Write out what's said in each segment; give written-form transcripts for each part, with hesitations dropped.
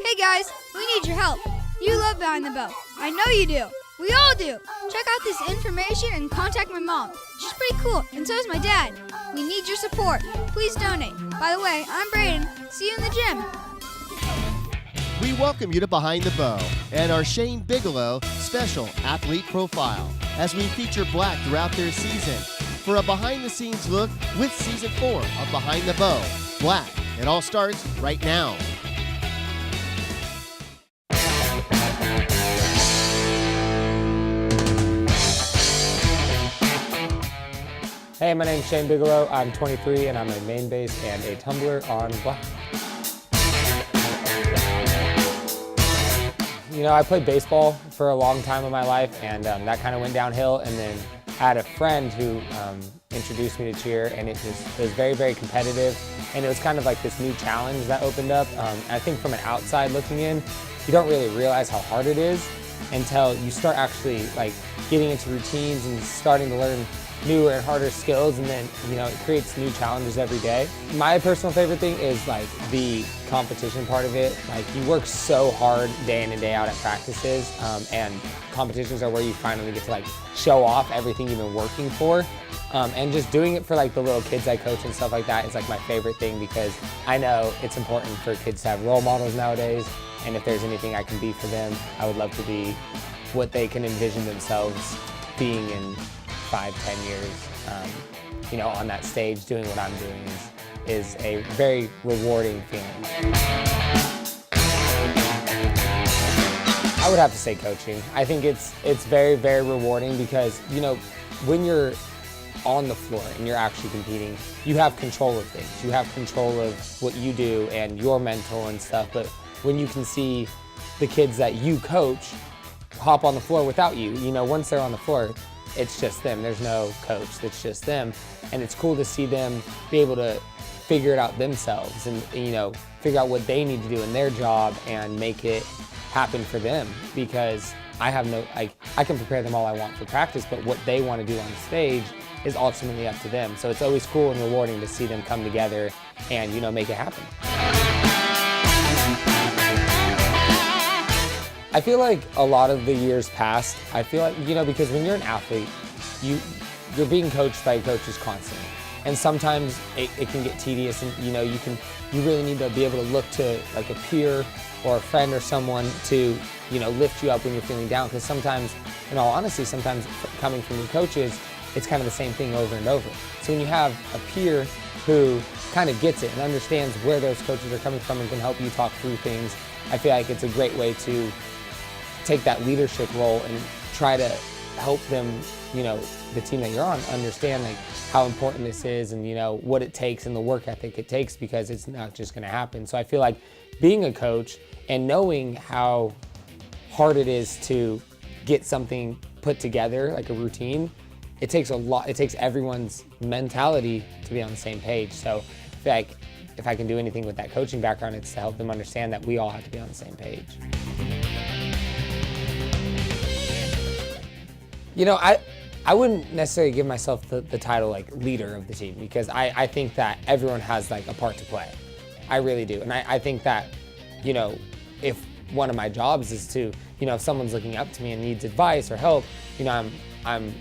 Hey guys, we need your help. You love Behind the Bow. I know you do. We all do. Check out this information and contact my mom. She's pretty cool, and so is my dad. We need your support. Please donate. By the way, I'm Brayden. See you in the gym. We welcome you to Behind the Bow and our Shane Bigelow special athlete profile as we feature Black throughout their season. For a behind-the-scenes look with Season 4 of Behind the Bow, Black. It all starts right now. Hey, my name's Shane Bigelow. I'm 23 and I'm a main base and a tumbler on Black. You know, I played baseball for a long time in my life, and that kind of went downhill. And then I had a friend who introduced me to cheer, and it was very, very competitive. And it was kind of like this new challenge that opened up. I think from an outside looking in, you don't really realize how hard it is until you start actually like getting into routines and starting to learn newer and harder skills, and then, you know, it creates new challenges every day. My personal favorite thing is like the competition part of it. Like, you work so hard day in and day out at practices, and competitions are where you finally get to like show off everything you've been working for. And just doing it for like the little kids I coach and stuff like that is like my favorite thing, because I know it's important for kids to have role models nowadays, and if there's anything I can be for them, I would love to be what they can envision themselves being in 5-10 years, you know, on that stage doing what I'm doing is a very rewarding feeling. I would have to say coaching. I think it's very, very rewarding because, you know, when you're on the floor and you're actually competing, you have control of things. You have control of what you do and your mental and stuff, but when you can see the kids that you coach hop on the floor without you, you know, once they're on the floor, it's just them. There's no coach, it's just them. And it's cool to see them be able to figure it out themselves and, you know, figure out what they need to do in their job and make it happen for them, because I have no, like, I can prepare them all I want for practice, but what they want to do on stage is ultimately up to them. So it's always cool and rewarding to see them come together and, you know, make it happen. I feel like a lot of the years past, I feel like, you know, because when you're an athlete, you're being coached by coaches constantly. And sometimes it can get tedious, and, you know, you really need to be able to look to like a peer or a friend or someone to, you know, lift you up when you're feeling down. Because sometimes, in all honesty, sometimes coming from your coaches, it's kind of the same thing over and over. So when you have a peer who kind of gets it and understands where those coaches are coming from and can help you talk through things, I feel like it's a great way to take that leadership role and try to help them, you know, the team that you're on, understand like how important this is and, you know, what it takes and the work ethic it takes, because it's not just going to happen. So I feel like being a coach and knowing how hard it is to get something put together, like a routine, it takes a lot. It takes everyone's mentality to be on the same page. So I feel like if I can do anything with that coaching background, it's to help them understand that we all have to be on the same page. You know, I wouldn't necessarily give myself the title like leader of the team, because I think that everyone has like a part to play. I really do. And I think that, you know, if one of my jobs is to, you know, if someone's looking up to me and needs advice or help, you know, I'm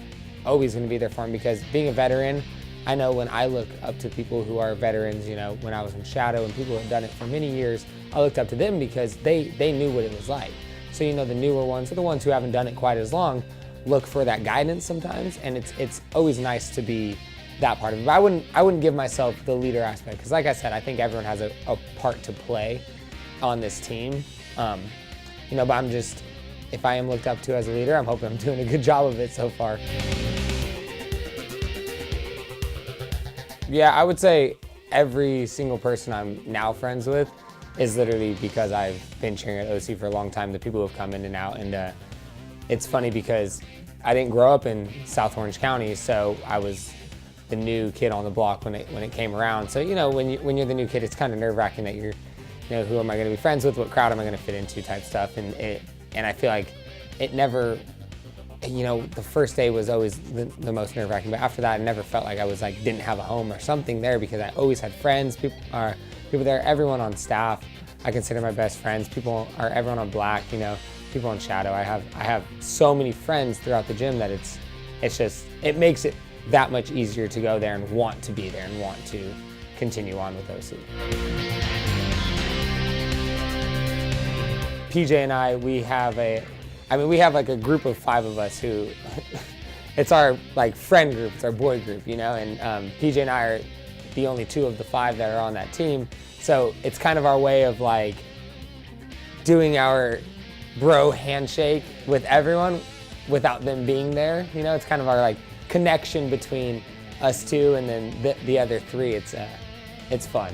always going to be there for them, because being a veteran, I know when I look up to people who are veterans, you know, when I was in Shadow and people who have done it for many years, I looked up to them because they knew what it was like. So, you know, the newer ones, or the ones who haven't done it quite as long, look for that guidance sometimes, and it's always nice to be that part of it. But I wouldn't give myself the leader aspect, because like I said, I think everyone has a part to play on this team. You know, but I'm just, if I am looked up to as a leader, I'm hoping I'm doing a good job of it so far. Yeah, I would say every single person I'm now friends with is literally because I've been cheering at OC for a long time, the people who have come in and out. And it's funny because I didn't grow up in South Orange County, so I was the new kid on the block when it came around. So, you know, when you're the new kid, it's kind of nerve-wracking that you're, you know, who am I going to be friends with? What crowd am I going to fit into? Type stuff. And I feel like it never, you know, the first day was always the most nerve-wracking, but after that, I never felt like I was didn't have a home or something there, because I always had friends, people there, everyone on staff. I consider my best friends. Everyone on black, people on shadow. I have so many friends throughout the gym that it makes it that much easier to go there and want to be there and want to continue on with OC. PJ and I, we have like a group of 5 of us who, it's our like friend group, it's our boy group, and PJ and I are the only 2 of the 5 that are on that team. So it's kind of our way of like doing our bro handshake with everyone without them being there. It's kind of our like connection between us 2 and then the other 3. It's fun.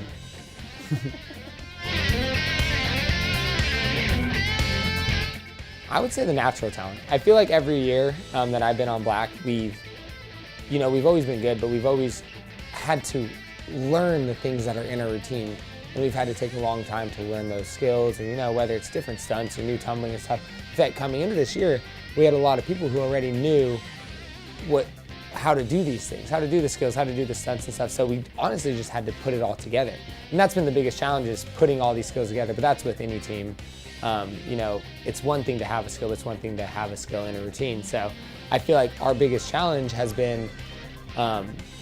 I would say the natural talent. I feel like every year that I've been on black, we've always been good, but we've always had to learn the things that are in our routine. And we've had to take a long time to learn those skills, and whether it's different stunts or new tumbling and stuff. In fact, coming into this year, we had a lot of people who already knew how to do these things, how to do the skills, how to do the stunts and stuff. So we honestly just had to put it all together. And that's been the biggest challenge, is putting all these skills together, but that's with any team. It's one thing to have a skill, it's one thing to have a skill in a routine. So I feel like our biggest challenge has been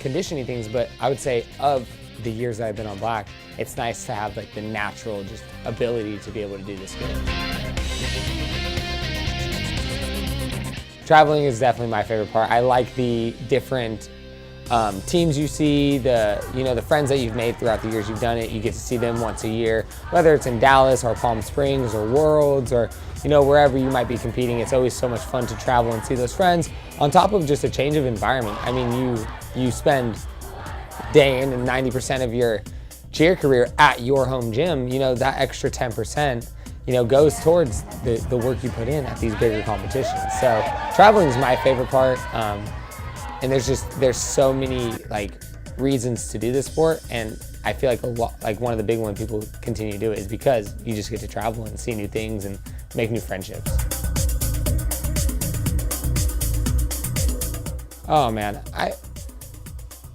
conditioning things, but I would say of the years that I've been on black, it's nice to have like the natural just ability to be able to do this skill. Traveling is definitely my favorite part. I like the different teams you see, the friends that you've made throughout the years you've done it. You get to see them once a year, whether it's in Dallas or Palm Springs or Worlds or wherever you might be competing. It's always so much fun to travel and see those friends, on top of just a change of environment. I mean, you spend day in and 90% of your cheer career at your home gym. That extra 10% goes towards the work you put in at these bigger competitions. So traveling is my favorite part. And there's so many like reasons to do this sport, and I feel like one of the big ones people continue to do it is because you just get to travel and see new things and make new friendships. Oh man,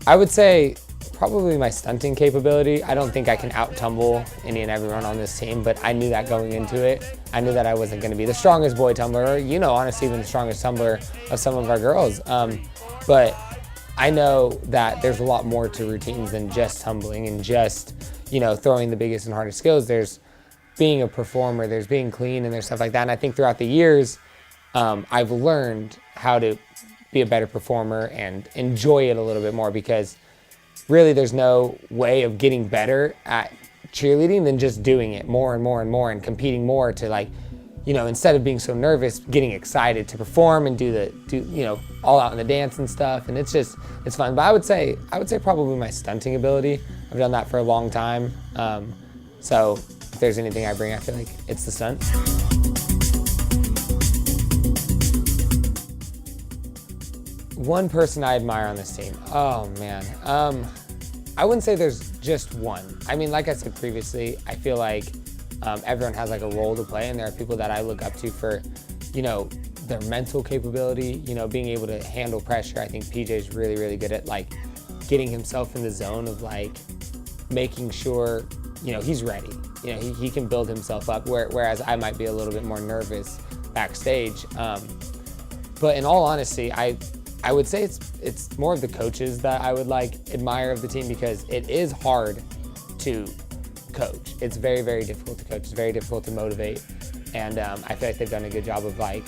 I would say probably my stunting capability. I don't think I can out-tumble any and everyone on this team, but I knew that going into it. I knew that I wasn't going to be the strongest boy tumbler, or, honestly, even the strongest tumbler of some of our girls. But I know that there's a lot more to routines than just tumbling and just, throwing the biggest and hardest skills. There's being a performer, there's being clean, and there's stuff like that. And I think throughout the years, I've learned how to be a better performer and enjoy it a little bit more, because really there's no way of getting better at cheerleading than just doing it more and more and more and competing more to instead of being so nervous, getting excited to perform and do all out in the dance and stuff. And it's fun. But I would say probably my stunting ability. I've done that for a long time. So if there's anything I bring, I feel like it's the stunts. One person I admire on this team. Oh man. I wouldn't say there's just one. I mean, like I said previously, I feel like everyone has like a role to play, and there are people that I look up to for, their mental capability, being able to handle pressure. I think PJ's really, really good at like getting himself in the zone of like making sure, he's ready. He can build himself up, whereas I might be a little bit more nervous backstage. But in all honesty, I would say it's more of the coaches that I would like admire of the team, because it is hard to coach. It's very, very difficult to coach. It's very difficult to motivate. And I feel like they've done a good job of like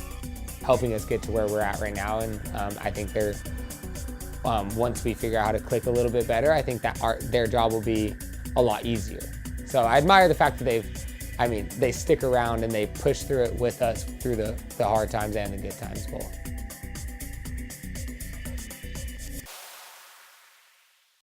helping us get to where we're at right now. And I think they're, once we figure out how to click a little bit better, I think that their job will be a lot easier. So I admire the fact that they stick around and they push through it with us through the hard times and the good times both.